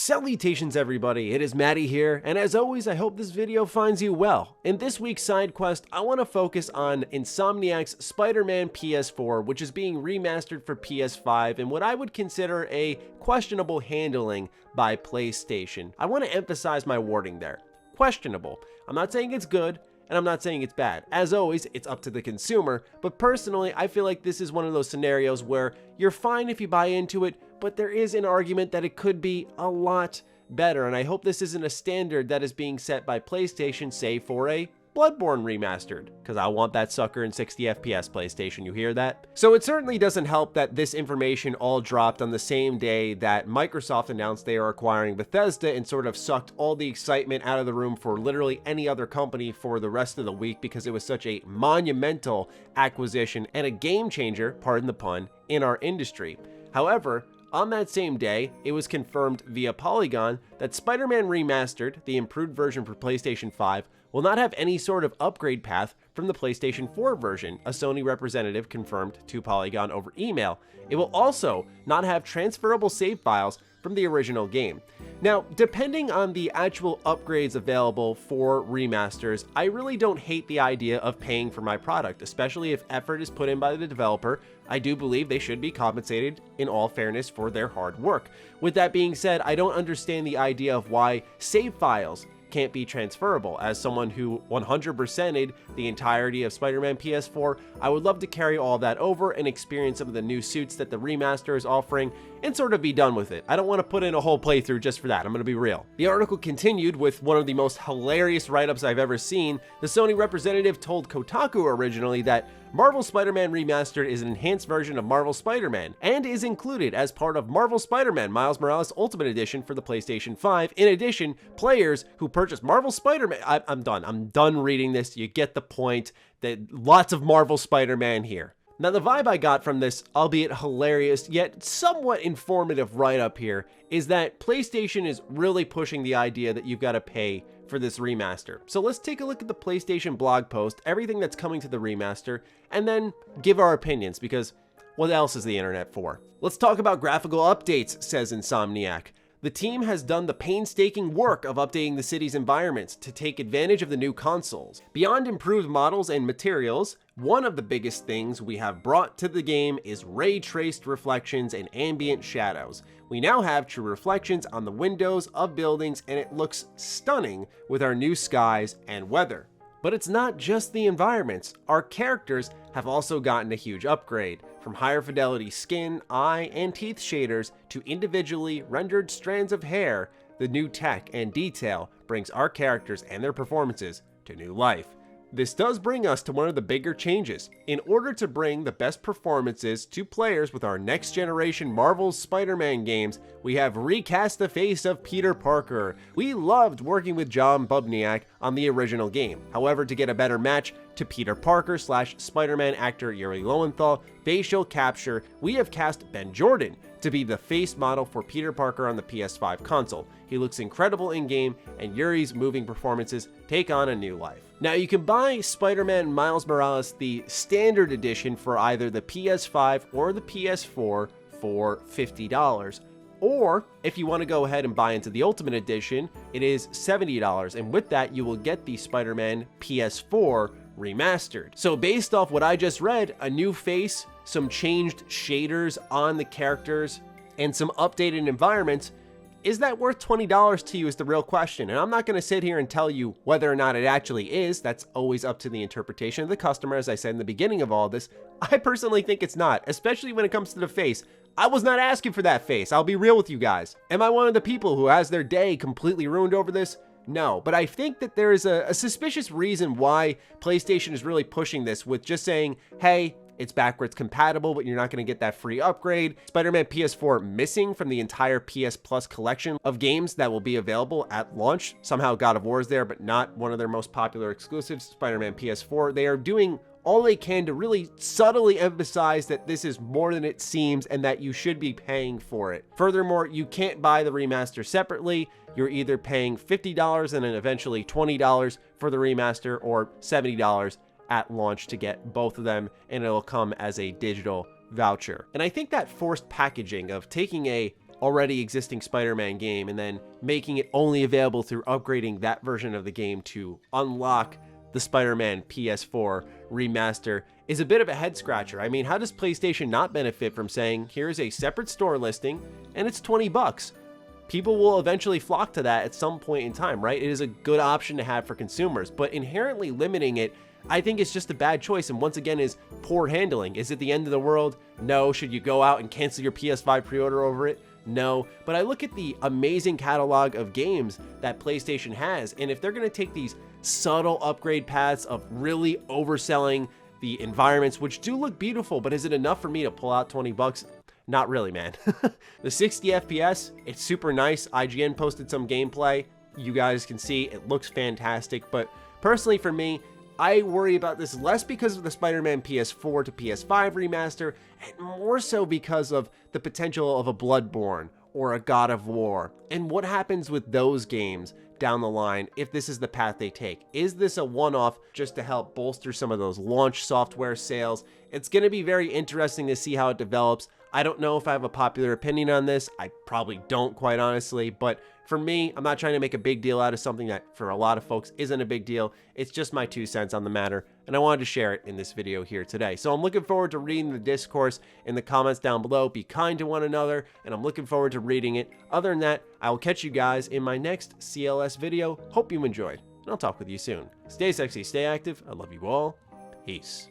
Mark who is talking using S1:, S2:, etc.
S1: Salutations everybody, it is Maddie here, and as always I hope this video finds you well. In this week's side quest, I want to focus on Insomniac's Spider-Man PS4, which is being remastered for PS5 in what I would consider a questionable handling by PlayStation. I want to emphasize my wording there. Questionable. I'm not saying it's good, and I'm not saying it's bad. As always, it's up to the consumer, but personally, I feel like this is one of those scenarios where you're fine if you buy into it, but there is an argument that it could be a lot better, and I hope this isn't a standard that is being set by PlayStation, say for a Bloodborne Remastered, because I want that sucker in 60 FPS, PlayStation, you hear that? So it certainly doesn't help that this information all dropped on the same day that Microsoft announced they are acquiring Bethesda and sort of sucked all the excitement out of the room for literally any other company for the rest of the week because it was such a monumental acquisition and a game changer, pardon the pun, in our industry. However, on that same day, it was confirmed via Polygon that Spider-Man Remastered, the improved version for PlayStation 5, will not have any sort of upgrade path from the PlayStation 4 version, a Sony representative confirmed to Polygon over email. It will also not have transferable save files from the original game. Now, depending on the actual upgrades available for remasters, I really don't hate the idea of paying for my product, especially if effort is put in by the developer. I do believe they should be compensated in all fairness for their hard work. With that being said, I don't understand the idea of why save files can't be transferable. As someone who 100%ed the entirety of Spider-Man PS4, I would love to carry all that over and experience some of the new suits that the remaster is offering and sort of be done with it. I don't want to put in a whole playthrough just for that, I'm going to be real. The article continued with one of the most hilarious write-ups I've ever seen. The Sony representative told Kotaku originally that Marvel Spider-Man Remastered is an enhanced version of Marvel Spider-Man and is included as part of Marvel Spider-Man Miles Morales Ultimate Edition for the PlayStation 5. In addition, players who purchase Marvel Spider-Man... I'm done reading this. You get the point. That lots of Marvel Spider-Man here. Now, the vibe I got from this, albeit hilarious, yet somewhat informative write-up here, is that PlayStation is really pushing the idea that you've got to pay for this remaster. So let's take a look at the PlayStation blog post, everything that's coming to the remaster, and then give our opinions, because what else is the internet for? Let's talk about graphical updates, says Insomniac. The team has done the painstaking work of updating the city's environments to take advantage of the new consoles. Beyond improved models and materials, one of the biggest things we have brought to the game is ray-traced reflections and ambient shadows. We now have true reflections on the windows of buildings, and it looks stunning with our new skies and weather. But it's not just the environments. Our characters have also gotten a huge upgrade. From higher fidelity skin, eye, and teeth shaders to individually rendered strands of hair, the new tech and detail brings our characters and their performances to new life. This does bring us to one of the bigger changes. In order to bring the best performances to players with our next generation Marvel's Spider-Man games, we have recast the face of Peter Parker. We loved working with John Bubniak on the original game. However, to get a better match to Peter Parker / Spider-Man actor Yuri Lowenthal facial capture, we have cast Ben Jordan to be the face model for Peter Parker on the PS5 console. He looks incredible in-game, and Yuri's moving performances take on a new life. Now, you can buy Spider-Man Miles Morales, the standard edition, for either the PS5 or the PS4 for $50. Or, if you want to go ahead and buy into the Ultimate Edition, it is $70, and with that, you will get the Spider-Man PS4 Remastered. So based off what I just read, a new face, some changed shaders on the characters, and some updated environments, is that worth $20 to you is the real question. And I'm not going to sit here and tell you whether or not it actually is. That's always up to the interpretation of the customer, as I said in the beginning of all this. I personally think it's not, especially when it comes to the face. I was not asking for that face. I'll be real with you guys. Am I one of the people who has their day completely ruined over this? No, but I think that there is a suspicious reason why PlayStation is really pushing this with just saying, hey, it's backwards compatible, but you're not going to get that free upgrade. Spider-Man PS4 missing from the entire PS Plus collection of games that will be available at launch. Somehow God of War is there, but not one of their most popular exclusives, Spider-Man PS4. They are doing all they can to really subtly emphasize that this is more than it seems and that you should be paying for it. Furthermore, you can't buy the remaster separately. You're either paying $50 and then eventually $20 for the remaster, or $70 at launch to get both of them, and it'll come as a digital voucher. And I think that forced packaging of taking a already existing Spider-Man game and then making it only available through upgrading that version of the game to unlock the Spider-Man PS4 remaster is a bit of a head scratcher. I mean, how does PlayStation not benefit from saying, here's a separate store listing and it's 20 bucks? People will eventually flock to that at some point in time, right? It is a good option to have for consumers, but inherently limiting it, I think it's just a bad choice, and once again is poor handling. Is it the end of the world? No. Should you go out and cancel your PS5 pre-order over it? No. But I look at the amazing catalog of games that PlayStation has, and if they're going to take these subtle upgrade paths of really overselling the environments, which do look beautiful, but is it enough for me to pull out 20 bucks? Not really, man. The 60 FPS, it's super nice. IGN posted some gameplay. You guys can see it looks fantastic, but personally for me, I worry about this less because of the Spider-Man PS4 to PS5 remaster, and more so because of the potential of a Bloodborne or a God of War, and what happens with those games down the line if this is the path they take. Is this a one-off just to help bolster some of those launch software sales? It's going to be very interesting to see how it develops. I don't know if I have a popular opinion on this. I probably don't, quite honestly, but for me, I'm not trying to make a big deal out of something that for a lot of folks isn't a big deal. It's just my 2 cents on the matter, and I wanted to share it in this video here today. So I'm looking forward to reading the discourse in the comments down below. Be kind to one another, and I'm looking forward to reading it. Other than that, I will catch you guys in my next CLS video. Hope you enjoyed, and I'll talk with you soon. Stay sexy, stay active. I love you all. Peace.